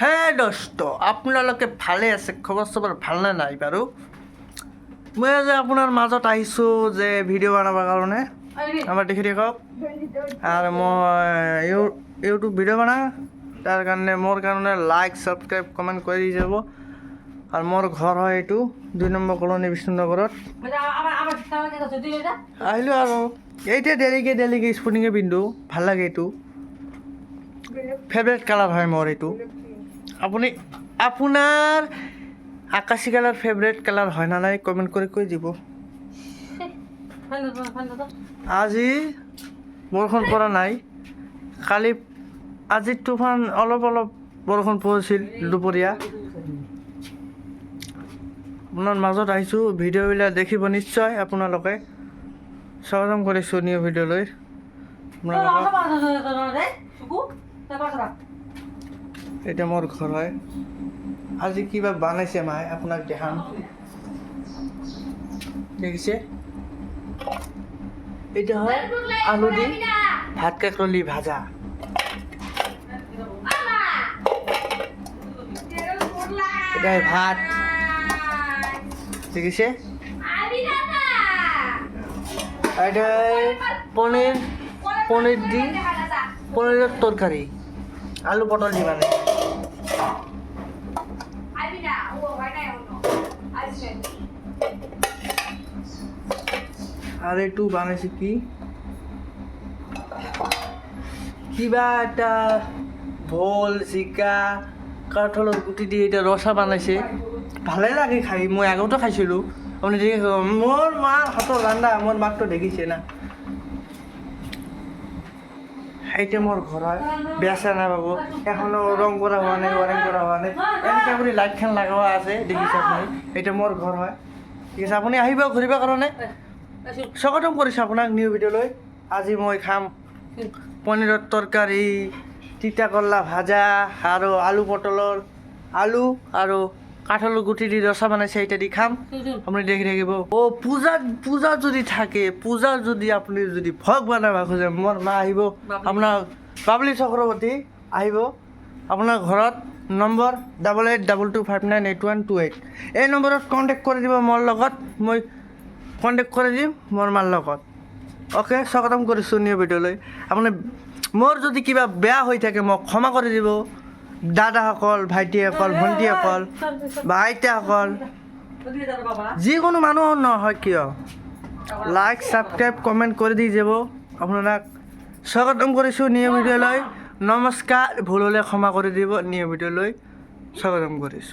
হে দোস্ত আপোনালোকে ভালে আছে খবৰ চবৰ ভালনে নাই বাৰু মই যে আপোনাৰ মাজত আহিছোঁ যে ভিডিঅ' বনাবৰ কাৰণে আমাৰ দেখি দেখক আৰু মই ইউটিউব ভিডিঅ' বনাওঁ তাৰ কাৰণে মোৰ কাৰণে লাইক ছাবস্ক্ৰাইব কমেণ্ট কৰি দি যাব আৰু মোৰ ঘৰ হয় এইটো 2 নম্বৰ কলনী বিষ্ণুনগৰত আহিলোঁ আৰু এইটোৱে ডেইলিকে স্পৰ্টিঙে পিন্ধোঁ ভাল লাগে এইটো ফেভৰেট কালাৰ হয় মোৰ এইটো আপোনাৰ আকাশী কালাৰ ফেভৰেট কালাৰ হয় না নাই কমেণ্ট কৰি কৈ দিব আজি বৰষুণ পৰা নাই কালি আজি তুফান অলপ বৰষুণ পৰিছিল দুপৰীয়া আপোনাৰ মাজত আহিছোঁ ভিডিঅ'বিলাক দেখিব নিশ্চয় আপোনালোকে স্বাগতম কৰিছোঁ নিউ ভিডিঅ'লৈ এটা মোৰ ঘৰ হয় আজি কিবা বনাইছে মায়ে আপোনাক দেখাম দেখিছে এটা হয় আলু দি ভাত কাকলি ভাজা এটা ভাত দেখিছে এটা পনির দি পনিরের তরকারি আলু পটল দি মানে আর একটু বানাইছে কি কিবা একটা ভোল জিকা কাঠলৰ গুটি দি এটা ৰসা বানাইছে ভালে লাগে খাই মই আগতো খাইছিলোঁ আপুনি দেখি মোৰ মাৰ হাতৰ ৰান্ধা মোৰ মাকটো দেখিছে না এইটা মোৰ ঘৰ হয় বেয়া চেয়া নাই বাবু এখনো ৰং কৰা হোৱা নাই ৱাৰিং কৰা হোৱা নাই এনেকৈ আপুনি লাইটখন লগাৱা আছে দেখিছে আপুনি এইটা মোৰ ঘৰ হয় ঠিক আছে আপুনি আহিব ঘূৰিব কাৰণে স্বাগতম কৰিছোঁ আপোনাক নিউ ভিডিঅ'লৈ আজি মই খাম পনীৰৰ তৰকাৰী তিতা কৰলা ভাজা আৰু আলু পটলৰ আলু আৰু কাঠলৰ গুটি দি ৰসা বনাইছে এইটা দি খাম আপুনি দেখি থাকিব পূজা যদি থাকে পূজা যদি আপুনি যদি ভোগ বনাব খোজে মোৰ মা আহিব আপোনাৰ বাবলি চক্ৰৱৰ্তী আহিব আপোনাৰ ঘৰত নম্বৰ 8822598128 এই নম্বৰত কণ্টেক্ট কৰি দিব মোৰ লগত মই কণ্টেক্ট কৰি দিম মোৰ মাৰ লগত অ'কে স্বাগতম কৰিছোঁ নিউ ভিডিঅ'লৈ আপুনি মোৰ যদি কিবা বেয়া হৈ থাকে মোক ক্ষমা কৰি দিব দাদাসকল ভাইটিসকল ভণ্টিসকল বা আইতাসকল যিকোনো মানুহ নহয় কিয় লাইক ছাবস্ক্ৰাইব কমেণ্ট কৰি দি যাব আপোনাক স্বাগতম কৰিছোঁ নিউ ভিডিঅ'লৈ নমস্কাৰ ভুল হ'লে ক্ষমা কৰি দিব নিউ ভিডিঅ'লৈ স্বাগতম কৰিছোঁ